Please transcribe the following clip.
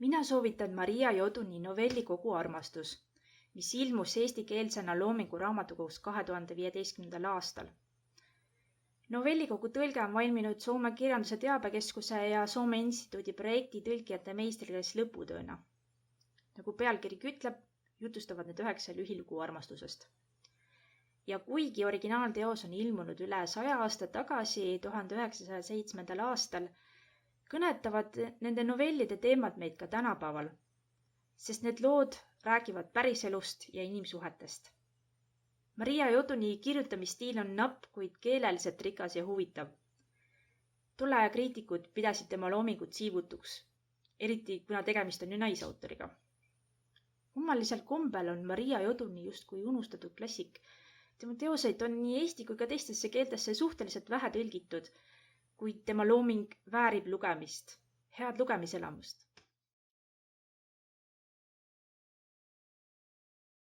Mina soovitan Maria Joduni novellikogu Armastus, mis ilmus eestikeelsena Loomingu raamatukogus 2015. aastal. Novellikogu tõlge on valminud Soome Kirjanduse Teabekeskuse ja Soome Instituudi projekti tõlkijate meistriklass lõputööna. Nagu pealkiri ütleb, jutustavad need 9 lühilugu armastusest. Ja kuigi originaalteos on ilmunud üle 100 aasta tagasi 1907. aastal, kõnetavad nende novellide teemad meid ka tänapäeval, sest need lood räägivad päriselust ja inimsuhetest. Maria Joduni kirjutamisstiil on napp, kuid keeleliselt rikas ja huvitav. Tolle aja kriitikud pidasid tema loomingut siivutuks, eriti kuna tegemist on ju naisautoriga. Kummalisel kombel on Maria Joduni justkui unustatud klassik. Tema teoseid on nii eesti kui ka teistesse keeltesse suhteliselt vähe tõlgitud, kuid tema looming väärib lugemist, head lugemiselamust.